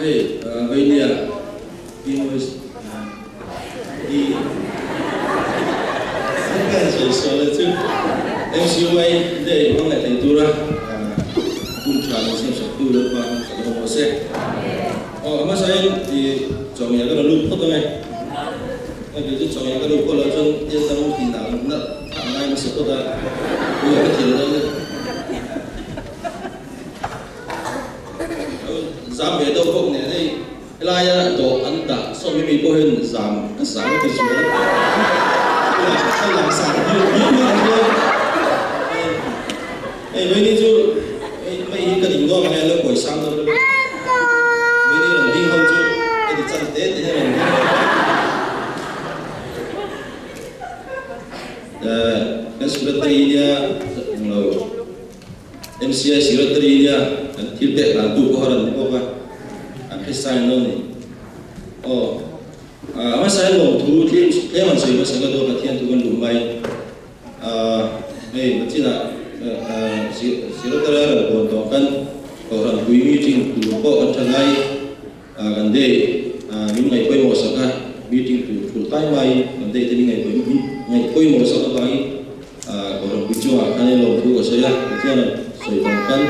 Hey, Vainia, đi sửa lại chứ. Em siêu vay để con lại thành tu ra. Cùng trả lời xem sắp tu được và sẽ không có xe. Mà sao thì chọn nhà cái là lúc tốt này. Cái thứ chọn nhà cái lúc có là chân yên tâm thì nào nó thằng này nó sẽ tốt ra. Bây giờ cái tiền đó giảm về đâu không này đây lai tổ ăn tạ so với mình có hơn giảm cái cái số cái làm sản nhiều hơn với đi chú mấy cái đỉnh đó ngày lớp buổi sáng rồi với đi làm đi không chú cái đi chăn tết thế này cái số lượng tây dia MCI số lượng tây dia thiếu tệ là tu có hơn không ạ cái sai nó này mà sai lồng thú thì cái mà谁mà sang cái đó là thiên tu con lùm bay này nó chỉ là số lượng tây là còn đó kan có hơn quý meeting tu có ở trong này gần đây những ngày quay một số cái meeting tu full time bay gần đây thì ngày quay một số cái bay có hơn quý chúa cái này lồng thú của saya cái là sợi đồng kan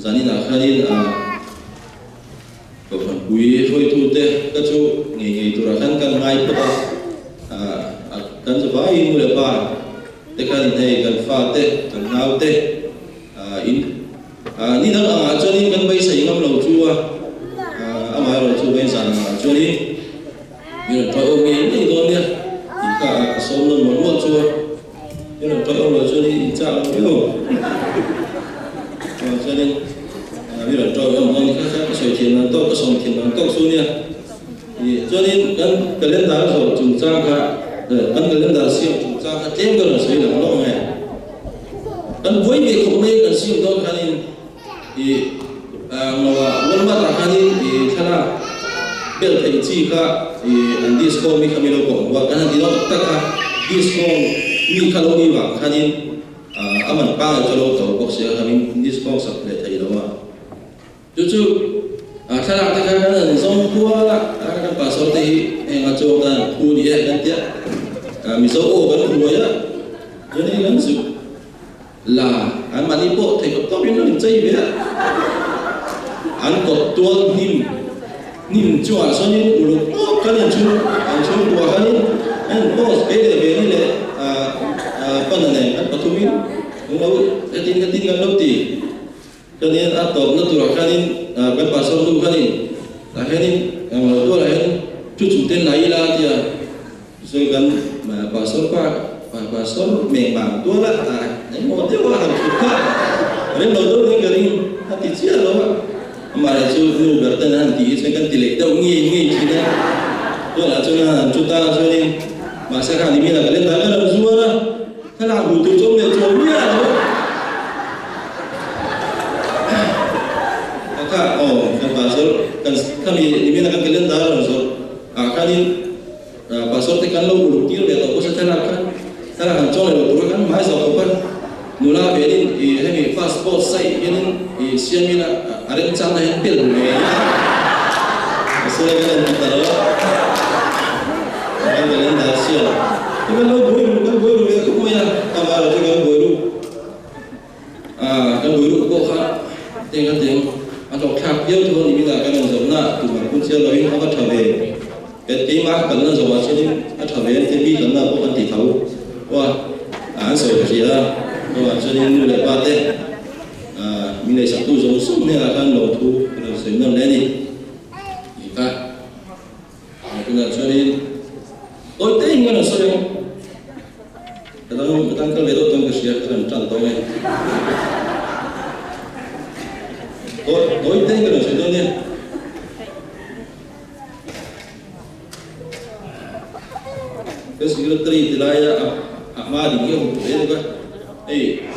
zani na khanin có phần quý thôi thu tê các chú nghề tu ra kan ngay bắt kan cho vay mua được ba tê kan này kan pha tê kan nao tê ni đang cho nên kan bay sấy ngâm lầu chua mà lầu chua bên sàn cho nên như là tôi ôm nghề này thôi nha cả số luôn muốn mua chua như là tôi ôm lầu cho nên chả biết không cho nên bây giờ cho ông các sợi thiền là tốt, các sông thiền là tốt xuống nha. Cho nên cái lên đá rồi chúng ta cái lên đá siêu chúng ta cái thêm cái là sợi là nó này. Cái với việc không mấy cái siêu đó cái này thì mà muốn bắt là cái này thì thế nào? Bây giờ thì chỉ cả thì anh disco mi kami lo cũng và cái này thì nó tất cả disco mi kalau mi vào cái này aman pa cho lo tàu bốc xe kami disco sắp để thấy đâu mà chú khai lạc thì cái là giống qua cái bà số thì em ở chỗ là khu đi hết cái tiết mình số ô vẫn không á cho nên lớn sự là anh mà đi bộ thì có tóc nó mình chơi vậy anh có tua nim chua cho nên ulu cái này chú anh chú tua cái này anh có cái để về này phần này anh có thu mình cũng đâu cái tin cái đâu thì cho nên anh tổ nó tụi cái này cái bà số tu cái này là cái này tôi là cái chú chủ tên này là thì rồi gần mà bà số qua bà số mềm bằng tôi là đấy một điều là hàng chục khác đến đầu tôi đến cái này thì chia rồi mà là chú nuôi bớt tên hàng tí sẽ cần tỷ lệ đâu nghi chỉ đấy tôi là cho nên chúng ta cho nên mà sẽ hàng thì mình là cái lên tới cái đầu rùa đó thế là đủ từ trong miệng trốn biết rồi kan pasal kan kami ini nak kalian dah pasal kali pasal tekan lo ulukir dia tahu saya kan cong lo kan mai sao kan nula berin ini passport sai ini siapa ni ada macam mana yang pel ni pasal kan tahu kalian dah siapa kan lo boy dia aku punya kamar tu kan boy kok tengok anh đọc khác yêu thôi thì bây giờ cái này giống là từ mà cũng chưa nói nó bắt trở về cái mác cần nó rồi cho nên nó trở về cái bi cần là có phần tỷ thấu và anh sửa cái gì đó và cho nên như là ba tết mình lại sắp tu giống súng nên là kan đầu thu rồi sửa ngâm lên đi thì ta cũng là cho nên tôi thấy cái là sao không cái đó cái về đó tôi cái gì cái làm tròn tôi này tôi thấy cái đó sẽ đơn giản cái sự kiện thì lại mà định nghĩa một cái đấy thôi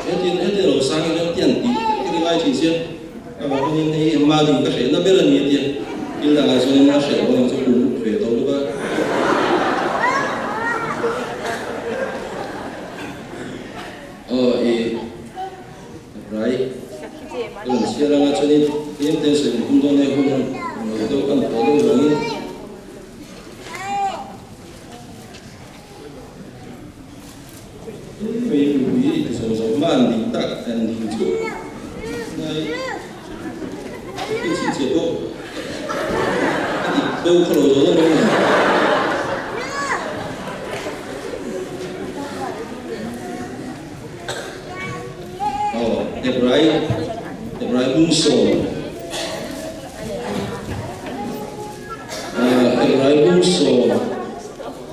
hết tiền rồi sang cái tiền tí cái này chỉ riêng và nên thì mà định cái sẽ nó biết là nhiều tiền như là cái số nó sẽ có một số về đâu nữa right. Sekarang macam ni, yang tensi kumpulan yang đâu cần có đâu rồi vì sống sống man đi tắc anh đi chỗ này cái gì chế độ đâu có lỗi rồi đâu Hebrai bungso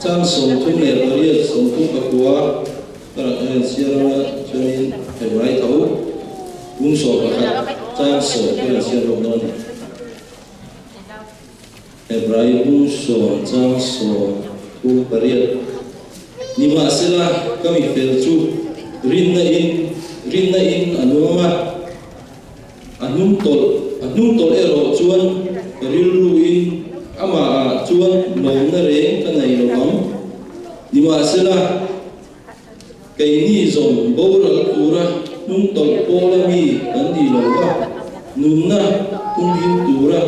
trang sông thung nè rồi sông thung bạc qua các siêu cho nên Hebrai thấu bungso các trang sông các siêu rộng non Hebrai bungso trang sông thung bariat ni mà sẽ là kami fel chu rin na in anum tol ero chuan rilru in ama chuan no na reng ka nei lo mam dima sela kai ni zom boral tura num tol polami kan di lo ka nun na tung hin tura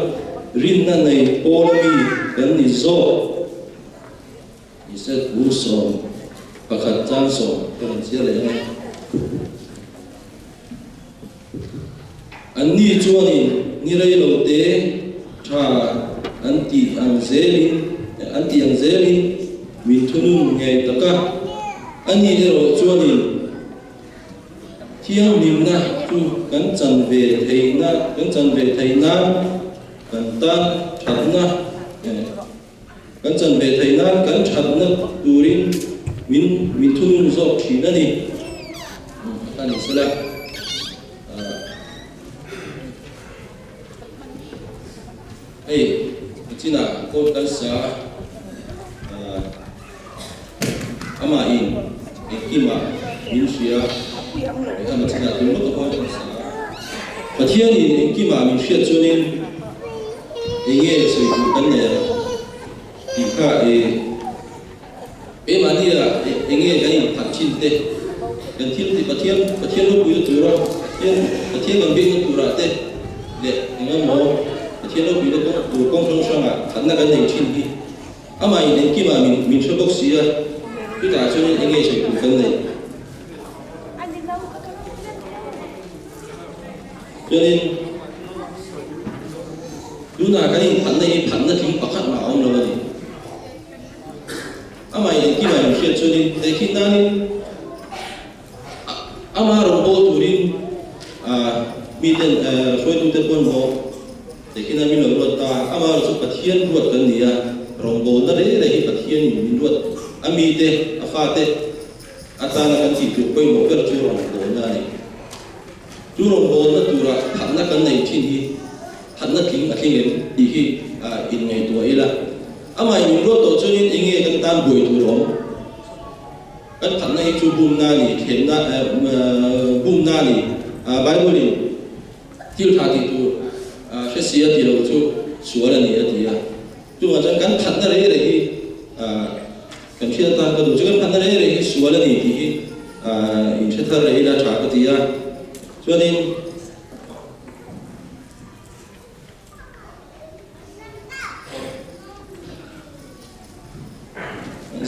rin na nei polami kan ni zo iset buso pakhat chang so kan sia le Ani chuanin ni rei lo te tha anti ang zelin min thunun ngai taka ani ero chuanin thiang nim na chu kan chan ve theina kan tan thatna kan chan ve theina kan thatna turin min thunun zo thina ni ani sala China ko kan sa ama in ekima min sia ama China tu lo ko kan sa pathian in ekima min sia chunin enge soi tu kan ne ti kha mania enge gai phat chin te kan thil ti pathian lo pu tu ra pathian kan bi tu ra te le ngam mo thiên lo bị nó đủ công trong sang à hắn là cái nền chín đi ama in kia mà mình chơi bốc xí à cứ cả cho nên anh nghe sẽ cũng phân này cho nên lúc nào cái hắn là chính bạc khát mà ông rồi ama in kia mà mình chơi cho nên để khi nào ama robot turin mi tên phơi tu tên quân bộ để khi nào mình luận ta, ama số pathian luận cái gì à, rong bồn đó đấy là cái pathian mình luận, ami te, afa te, ata là cái gì chụp quay một cái chú rong bồn này, chú rong bồn đó tu ra, hắn là cái này trên hi, hắn là kính khi nghe đi hi, in ngày tuổi là, ama mình luận tổ cho nên anh nghe cái tam buổi tu rong, cái hắn này chú bùm na ni, khen na, bùm na ni, Bible ni, tiêu thà thì tu cái gì thì đâu chú sửa là gì thì chú mà chẳng cần phản đấy thì cần khi ta có đủ chứ cần phản đấy thì sửa là gì thì in sẽ thay đấy là trả cái gì cho nên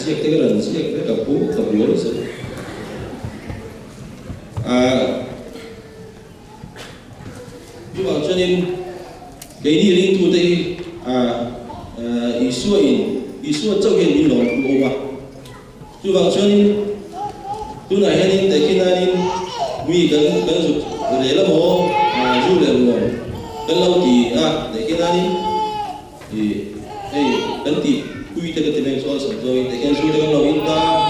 siết cái lần siết cái cặp cú cặp yếu rồi chú bảo cho nên cái này liên thu đây Isua châu hiện mình nói của ông chú bảo cho nên chú này hay nên tại khi nào nên mi cần dục để là mồ du lịch rồi cần lâu thì để khi nào nên thì cần thì quy theo cái tiền số rồi để khi du lịch lâu in ta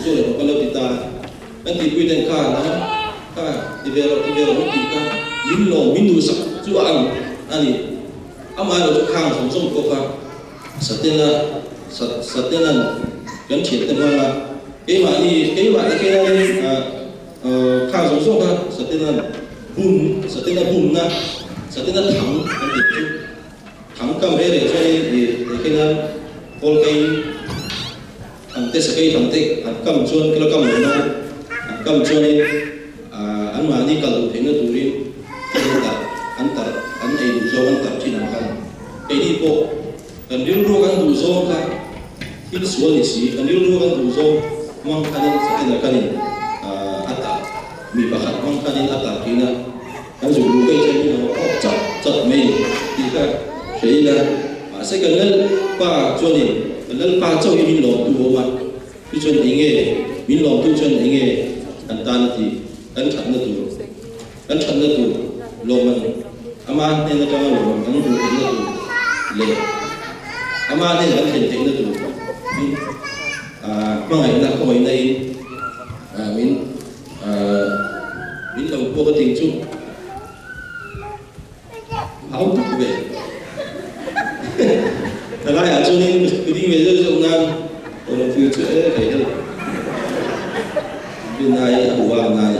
du lịch cần lâu thì ta cần thì quy tiền cả thì về rồi mất thì cả min du sắc chú anh ama lo khang som som ko ka satena gan thiet te ma cái mà cái này khang som som ka satena bum na satena thẳng cái gì chứ thẳng cầm về để cho nên cái này con cây thằng tết sẽ thằng tết cầm chuôn cái nó cầm nó cầm chuôn anh mà đi cầm thì nó tụi đi anh cái đủ số ăn tập trên làm cái đi bộ cần điều ruộng ăn đủ số cả khi số lịch sử cần điều ruộng ăn đủ số mong cái này sẽ là cái này ata mi bạc mong cái này ata kia na cái dù ruộng cái chân nó chặt mấy thì cái là sẽ cần lên qua cho nên lên qua cho cái mình làm tu mà cái chuyện này nghe mình làm tu chuyện này nghe anh ta thì anh chặt nó tu lo mình ama nên là trong lo mình tu thì nó tu lệ ama nên là anh thấy nó tu mà ngày nào không ngày nay mình làm qua cái tình chung không được về thật ra cho nên cứ đi về rất rộng nam còn làm phiêu chữa phải hơn bên này ủ vào này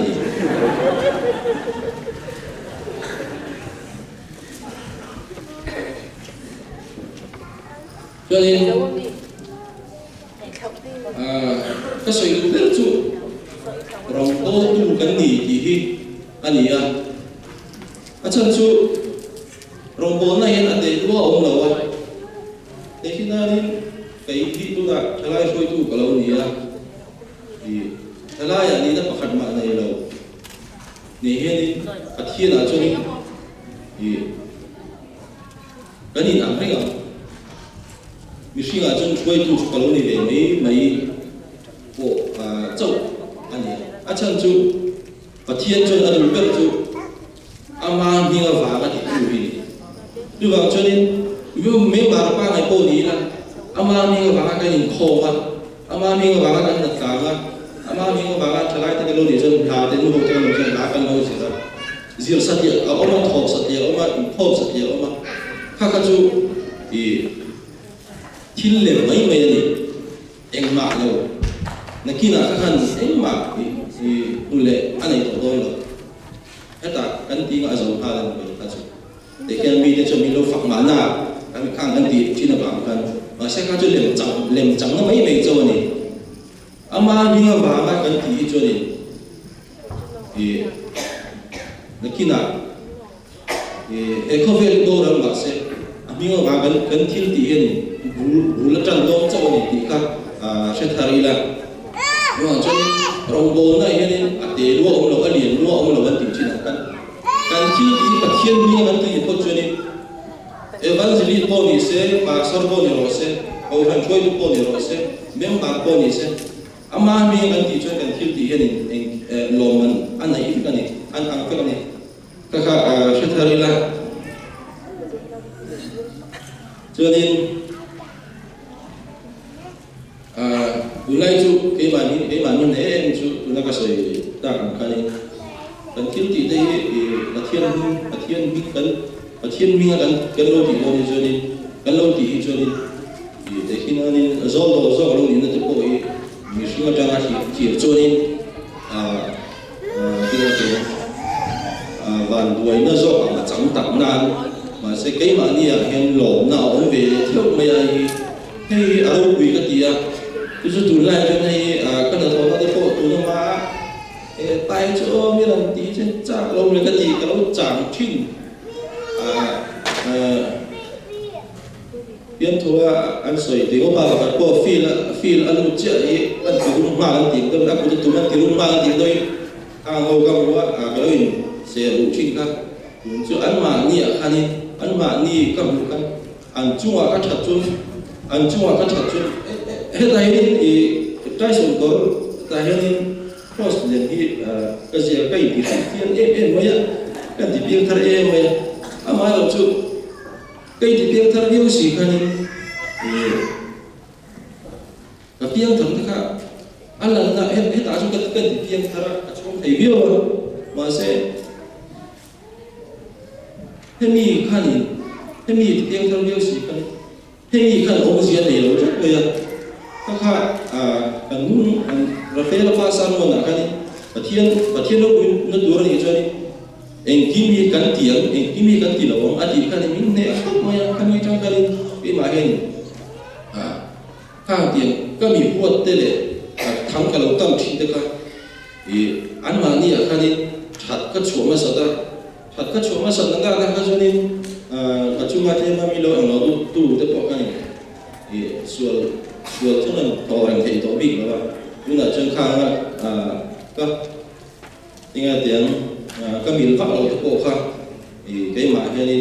cho nên các sự rất chú rong tô tu cái gì thì anh ấy chân chú rong bốn này hiện tại đúng ông đâu à thế khi nào đi cái gì tu đã thay lại soi tu kalau ni thì thay lại anh ấy đã phát mạng này đâu ni hiện thiên là cho nên thì cái gì làm hay không mình suy nghĩ chân soi tu kalau ni về mấy bộ châu anh ấy chân chú và thiên chân anh biết chú ama ni là vả cái gì tu như vậy cho nên vì mấy bà ba ngày cô đi là ama mình có bà cái nhìn khô ha ama mình có bà cái đặt cả ha ama mình có bà cái thay lại cái lối đi chân hà đến lúc cái lối chân đá cái lối gì đó diệt sát diệt ông mà thọ sát diệt ông mà thọ sát diệt ông mà khác cái chú thì thiên lệ mấy này anh mà đâu nãy khi nào các anh anh mà thì lệ anh ấy tổ đôi rồi hết ta anh tí ngã dòng hà lên rồi ta chú để khi anh đi cho mình lâu phật mà na anh khang anh đi trên là bằng kan mà sẽ có chỗ lem trắng nó mấy chỗ này ama mình là bằng cái tí chỗ này thì khi nào thì không phải đâu đâu mà sẽ mình là bằng cái thiên tí này bù là trăng đông chỗ này thì các sẽ thay là nhưng mà cho nên rong bồn này nên để lúa ông là cái liền lúa ông là vấn đề trên là kan khi thì thiên mình là vấn đề có chỗ này evangelist poni se pastor poni rose au han choi tu poni rose member poni se ama mi kan ti choi kan thil ti hen en loman an nei fi kan an fe kan ka shathari la cho nên ulai chu cái mà mình để em chu nó có sự ta kan thil ti đây là thiên kan thiên minh cái lô thì lô cho nên cái lô thì cho nên để khi nào nên do lô nên nó tiếp bội mình suy nghĩ ra chỉ cho nên cái là vạn đuôi nó do mà chẳng tặng nan mà sẽ cái mà như là hiện lộ nào ông về thiếu mấy ai hay ở đâu vì cái gì cứ cho tụi lại cho này cái nào thôi nó tiếp bội tụi nó mà tay chỗ như là tí trên chả lâu là cái gì cái lâu chẳng chinh biến thua anh soi thì có bao cái bộ phil anh một chơi anh chỉ dùng mà anh tìm tôi đã có tụi anh chỉ dùng mà anh tìm tôi ngồi cầm quá cái đó sẽ đủ chinh các cho anh mà nhỉ anh mà nhỉ cầm cái anh chung vào các chặt chun hết đây thì trái sườn có tại hiện post liền thì cái gì cái gì thì em mấy cái gì biếng thằng em mấy ama lo chu cái gì biếng thằng yêu sĩ cái này cái biếng thằng thế cả anh là hết ta chúng cái gì biếng thằng chúng thấy biết mà sẽ thế mi khăn thế mi biếng thằng yêu sĩ cái thế mi khăn ông gì này rồi chắc bây giờ các bạn anh Rafael Passan mà là cái và thiên nó đuổi đi cho đi anh kimi kan tiang ông adi kan mình này không mà kan mình trong cái cái mà hình hàng tiang cái mình buat thế đấy thằng cái lâu tâm trí đấy thì anh mà đi kan chặt cái chỗ mà sao ta chặt cái chỗ mà sao ta cái cho nên cuma tema milo ang lo tu te po kan sual tu nan orang thei to big lah nhưng là chân khang các tiếng tiếng các miền bắc lo te po khang cái mà cái này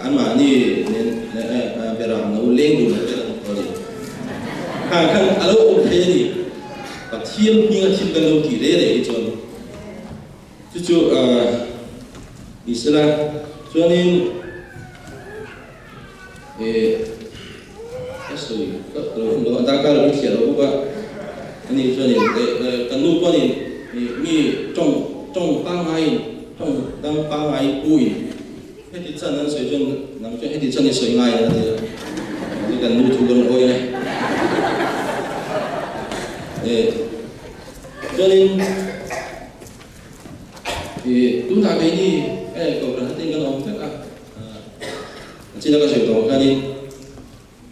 anh mà ni nên bây giờ nó lên đủ rồi rồi khang alo ông thầy đi và thiên nhưng thiên cần đâu kỳ đấy cho chú Islam cho nên cái sự đó ta cả là biết hiểu đâu cả anh ấy cho nên cái nút qua thì mi trong ba ngày bụi hết thì chân nó sợi chân nằm cho hết thì chân thì sợi ngay là thì cái cần nút thu gần ôi này cho nên thì chúng ta thấy đi cầu là tên cái ông tất chỉ là cái sự đó cái nên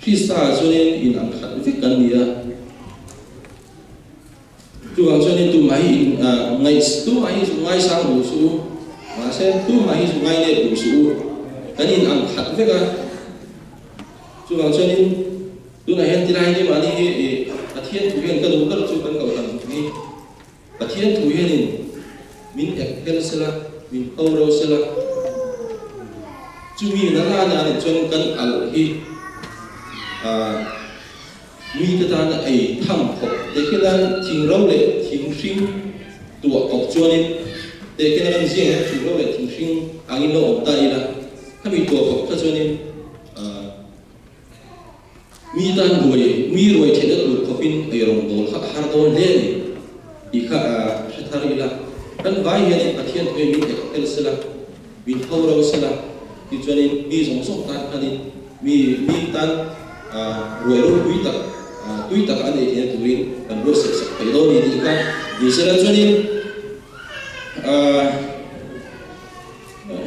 khi xa cho nên in ăn khát với cần gì tu cho nên tu máy ngày sang đủ số mà sẽ tu máy số ngày này đủ số cái nên ăn khát với cái tu cho nên tu này hiện tại này mà đi thiên thủ hiện cái đủ cái tu cần cầu thành đi thiên thủ hiện min ekkel sela min oro sela chumi na la na ni chon kan al hi mi ta na ai tham phok de ke lan thing ro le thing sing tua kok chonin de ke lan jing thing ro le thing sing angin lo op ta ila kami tua kok ta chonin mi tan mi roi the da tu kopin ai rong dol har dol le ni ikha thari la kan vai hian pathian pe mi ekkel sela min thoro sela ti chuanin mi zong sok tan ani mi tan ruai ro tui tak ani hian turin kan ro se sak pe do ni ti ka ni sela chuanin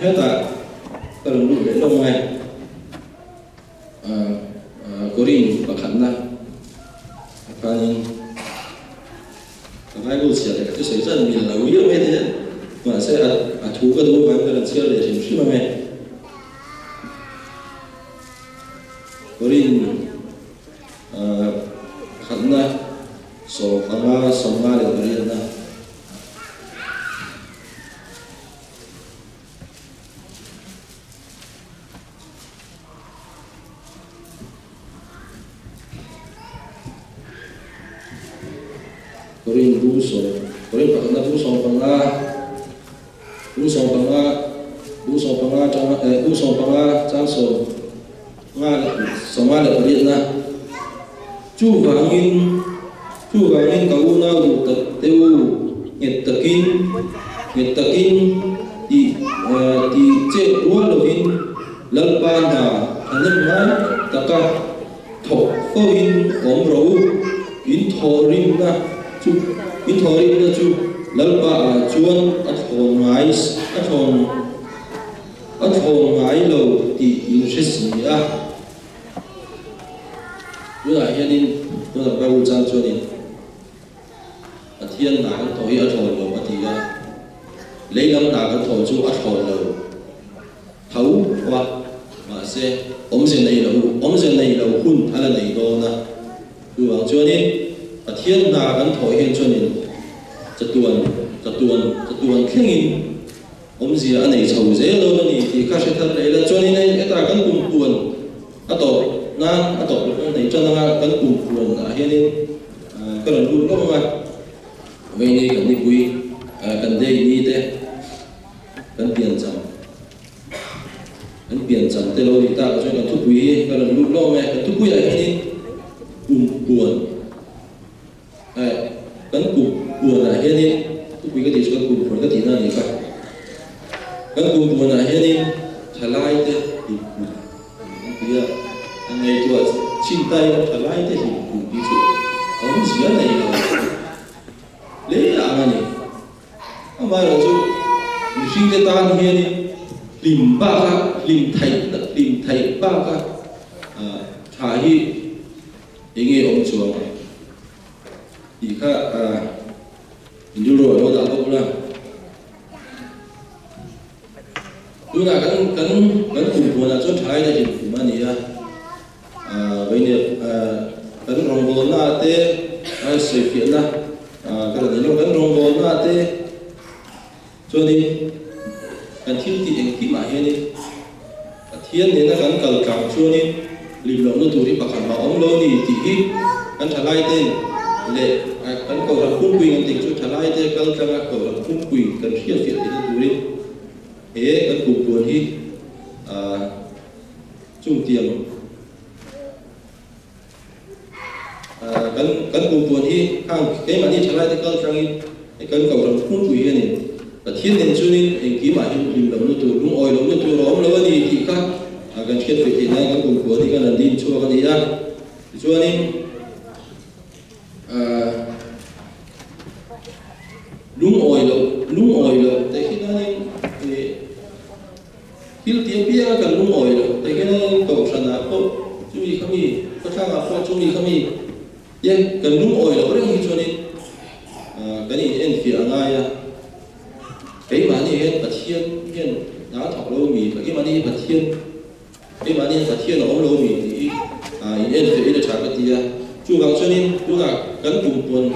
heta kan ru le lo mai korin pakhat na panin cái câu chuyện này cái sợi dây mình là yếu mấy thế mà sẽ thú cái đồ bán cái là chưa để chỉnh sửa mà mẹ Korin khẩn na so nga để Korin na Korin pakna busong panga chang so nga le Korin na chu wangin ka una lu ta teu nget takin ti che ua lovin lalpa na anem mai taka tho foin om ro in thorim na chu lalpa chuan a thon ngai lo ti in hres ni a ula hianin tu la baul chan chuanin a thian na kan thoi a thon lo atia leilam na kan thoi chu a thon lo thau wa ma se om se nei lo hun ala nei do na tu wang chuanin a thian na kan thoi hen chuanin chatuan thlengin om zia anei chho ze lo ni ti ka se thar leila chuanin nei eta kan kum puan ato nan ato nei chana kan kum puan a hianin kan lu lo ma ve ni kan ni pui kan dei ni te kan pian cham te lo ni ta ka chuan kan thu pui kan lu lo me kan thu pui a hianin kum puan kan kum puan a hianin thu pui ka ti chuan kum puan ka ti na ni ka kan kum puan a hianin thalai te hi kum pia anei tu cintai thalai te hi kum pi chu om zia nei lo le angani amai ro chu ni sing te tan hianin lim thai ba ka tha hi enge om chuang i kha induro lo da lo la tôi là cắn cùng buồn là chốt thái thì cũng mà nè bây giờ cắn rong bồn là thế ai sợi phiến là cái này nó cắn rong bồn là thế cho nên cắn thiên thì anh khi mà hiện đi thiên nên là cắn cầu trọng cho nên lìm lồng nó tụi đi bạc hẳn bảo ông lô đi thì cắn thà lai tên lệ cắn cầu làm cung quỳ anh tình cho thà lai tên cắn cầu làm cung quỳ cắn phiến phiến thì tụi đi thế cắn cùng buồn đi chung tiền cắn cùng buồn đi hàng cái mà đi thà lai tên cắn cầu làm cung quỳ này và thiên nên cho nên anh ký mà hình lìm lồng nó tụi đúng oi lồng nó tụi lóm lỡ đi thì khác gần thiết về thì này cắn cùng buồn thì cái lần đi cho cái gì ra cho nên đúng oi lồng tại khi nó khi tiếng bia cần đúng oi lồng tại cái cầu sản là không chúng mình không gì có sao mà không chúng mình không gì cần đúng oi lồng đấy cho nên cái này em phía ngay cái mà đi hết bát thiên hiện đã thọc lâu mì cái mà đi bát thiên nó ông lâu mì thì em phải được trả cái gì chú bằng cho nên chú là cắn cùng buồn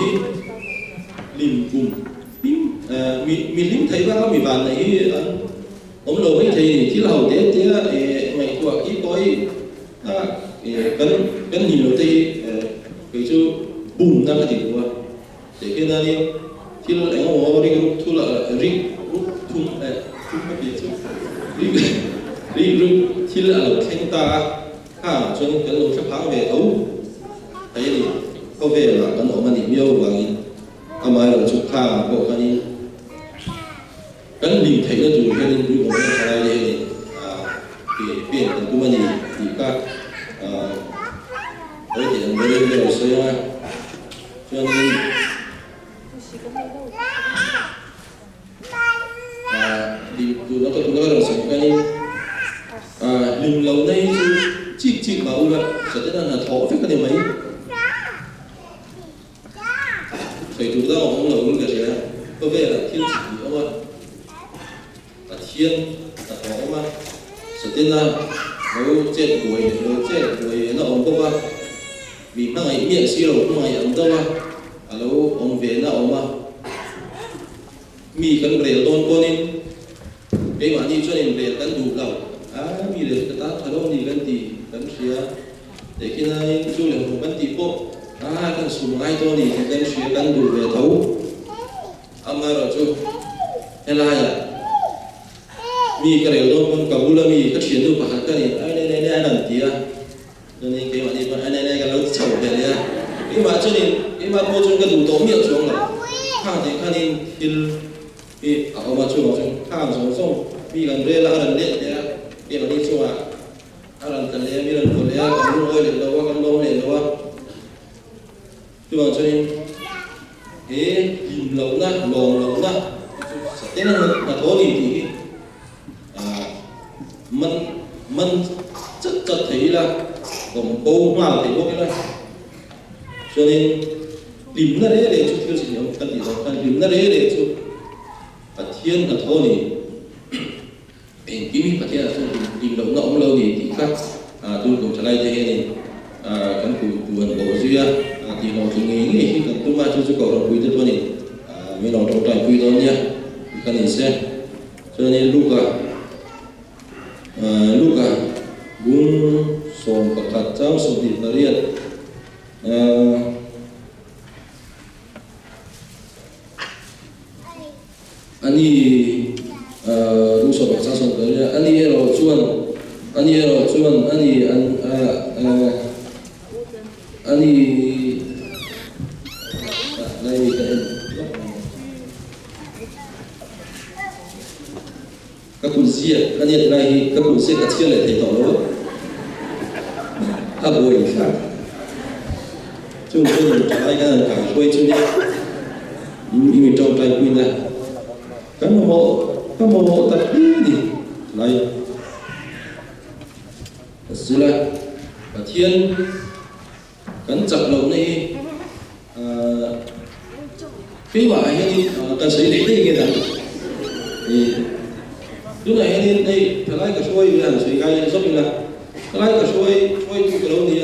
thì lim cùng mi lim thấy ba mi bàn này ông lâu ấy thì lầu thế ngày qua ít coi cắn nhìn rồi thì cái chú bùn ra cái gì qua để khi nào đi thì là anh ngồi đi thu là rig thùng cái gì chứ rig thì là thanh ta cho nên cái lồng sắp hàng về thấu thấy thì không về là cái nổ mà điểm yêu và mai là chụp hàng của cái này cái nhìn thấy nó dùng cái nên dùng cái này để cái biển của mình thì các đấy thì người đây đều xây cho nên dù nó cũng nói là cái lim lâu nay chỉ bảo là sẽ là thọ với cái điều mấy thầy chủ đó ông lâu cái gì có vẻ là thiên chỉ ông ơi là thiên là thọ mà sẽ là nó chết tuổi nó ông không à vì mang ngày miệng xí rồi không ngày ông đâu à lâu ông về nó ông mà mi cần bể tôn con đi cái mà đi cho nên bể cần đủ đầu mi để cái ta thay đổi đi cần thì cần xía để khi này chú liền một cần thì bộ cần sùng ai to thì cần xía cần đủ về thấu mà rồi chú hay là mi cái bể tôn con cầu là mi cái chuyện đâu phải cái này này làm gì cho nên cái mà đi con này cái nó chẩu về đấy cái mà cho nên cái mà cô chúng cái đủ tố miệng xuống rồi hàng thì khá nên thì ở mà chung hàng xong vì gần đây là lần đấy cái mà đi chung lần gần đây mi lần của đấy còn luôn ơi đến đâu còn lâu đến đâu chứ mà cho nên cái hình lồng ra thế là thôi thì mình chất thấy là còn câu nào thì có cái này cho nên điểm ra đấy để chút thiếu gì không cần gì đâu cần điểm ra đấy để chút và thiên là thôi thì mình kimi và thiên là thôi điểm động ngọng lâu thì khác tôi cũng trả lời thế này cái buồn bộ duy thì nó thì nghĩ khi cần tôi mà tôi cầu đồng quý tôi này mình nó trong trại quý đó nhé cái này sẽ cho nên Luca cũng sống bậc hạt trong sống thì ta riêng ani lu so ba sa so da ani ero chuan ani này các cụ gì ani này các cụ sẽ cắt chia lại thấy tỏ đó buổi khác chúng tôi trái cái cả quay chung nhé mình trong tay quy này các mô tập đi này xử lại và thiên cắn chặt lồng này cái mà anh cần xử lý đây cái này thì lúc này nên đây phải lấy cái xuôi là suy gai giúp là cái lấy cái xuôi cái lâu thì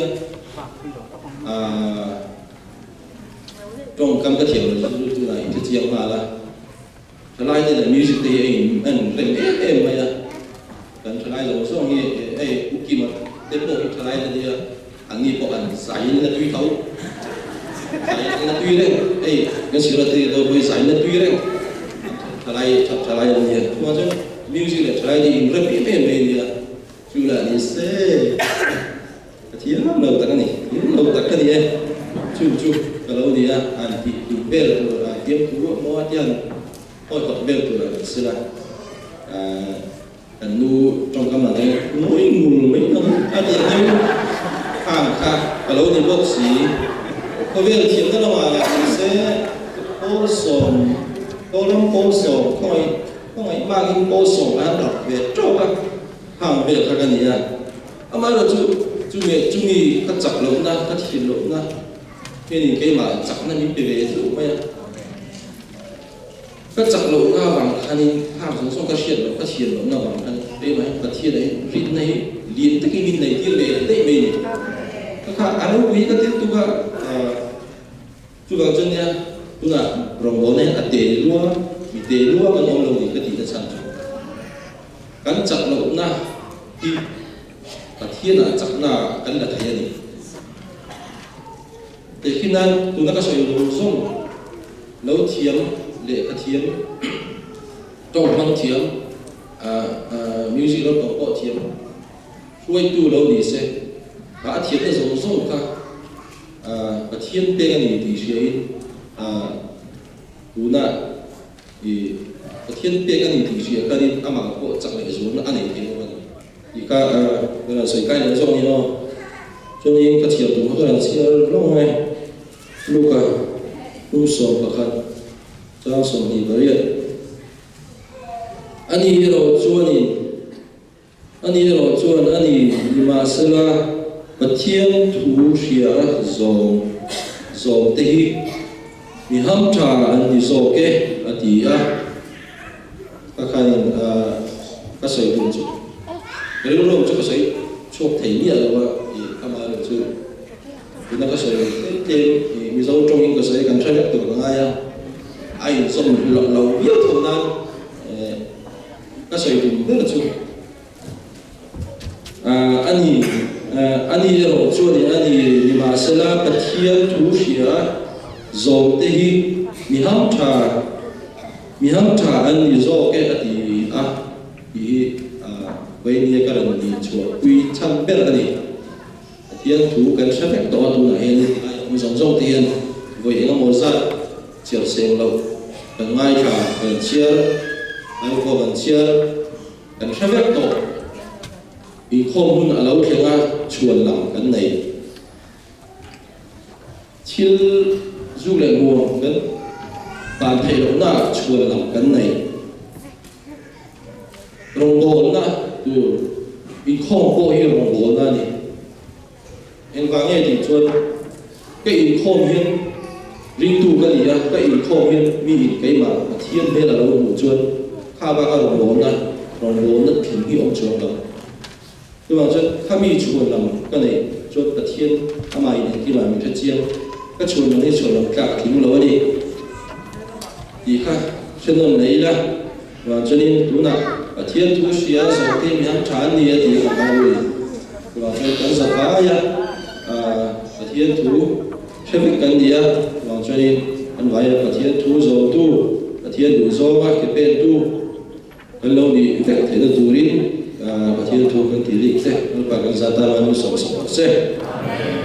trong cầm cái thiểm là từ này từ chiang mà là phải lấy thì là music thì anh em mày à cần phải lấy rồi xong nghe ấy cũng kia mà đến bộ phải lấy thì anh nghĩ bộ anh giải là tùy thấu giải là tùy đấy ấy cái sự là thì rồi bây giải là tùy đấy phải lấy là gì mà chứ music là phải lấy thì rất biết em thì chú là đi xe thiếu lâu tất này thiếu lâu tất cái gì chú kalau dia anti bel tu dia tu mau dia oi kot bel tu sila nu trong cái này mỗi người mấy năm ada yang hàng khác kalau di boxi có việc thiệt đó mà sẽ bổ sung không ai mang bổ sung ăn đặc biệt cho các hàng việc các cái này mà rồi chú nghĩ các chặt lộng na các thiền lộng na nên cái mà chặt nó những cái về thứ mấy các chặt lộng na bằng anh hàng xong các thiền lộng na bằng anh đây mà các thiền đấy rít này liền tới cái min này thiền về đấy mình các khác anh quý các tiếng tu các chú vào chân nha tu là rồng bố này tê lúa cái ông lâu thì cái gì đã sản các chặt lộng na thì các thiền là chặt na cái là thấy gì để khi nào chúng ta có sử dụng xong lâu thiếm để cái thiếm trong băng thiếm music nó có thiếm xuôi tu lâu đi sẽ cả thiếm là dùng xong cả cái thiếm bên này thì sẽ tu na thì cái thiếm bên này thì sẽ cái đi ama có chẳng lẽ dùng nó anh ấy thì nó thì cả cái là sợi cái nó trong như nó cho nên cái thiếm tu nó là sẽ lâu ngày lúc sống bậc hạnh cha sống thì bởi vậy anh ấy rồi chuan anh ấy mà sẽ là bậc thiên thủ sĩ dòng tây mi ham trà anh ấy dòng cái thì các anh các sợi đồng chú cái lúc đó các sợi chụp thấy nhiều rồi thì các bạn được chưa thì nó có sợi thêm ví dụ trong những cái sợi cần thay đổi từ ngay ai dùng lâu biết thôi na các sợi dùng rất là chung anh rồi cho nên anh mà sẽ là bậc thiên thủ sĩ dòng tây mi ham trà anh dòng cái thì với những cái lần đi chùa quy trăm biết là gì thiên thủ cần sẽ phải tổ tu này mình dùng tiền với những món ăn chiều xem lâu cần mai trà cần chia anh có cần chia cần sẽ phải tổ vì không muốn ở lâu thì chuồn làm cái này chiêu du lịch nguồn cái bàn thầy đó là chuồn làm cái này rồng bồn na tu vì không có hiểu rồng bồn na này em vang nghe thì chuồn cái in không hiên riêng tu cái gì á cái in không hiên vì cái mà thiên đây là đâu một chuồn khai ba cái rồng bồn nó挺bị ông chuồn đâu对吧？这他们chuồn làm cái này chuồn cái thiên他mà cái mà mình thấy chiên cái chuồn này chuồn làm cả挺lâu đi thì ha cho nên lấy ra và cho nên tu nào thiên tu sĩ á sau khi mình chán đi thì làm bao nhiêu và cho cần sao phá ya thiên tu sẽ phải cần đi á và cho nên anh phải thiên tu rồi tu thiên tu rồi cái bên tu cái lâu đi phải thấy được tu đi thiên tu cần tỷ lệ sẽ và cần gia tăng nó sống sẽ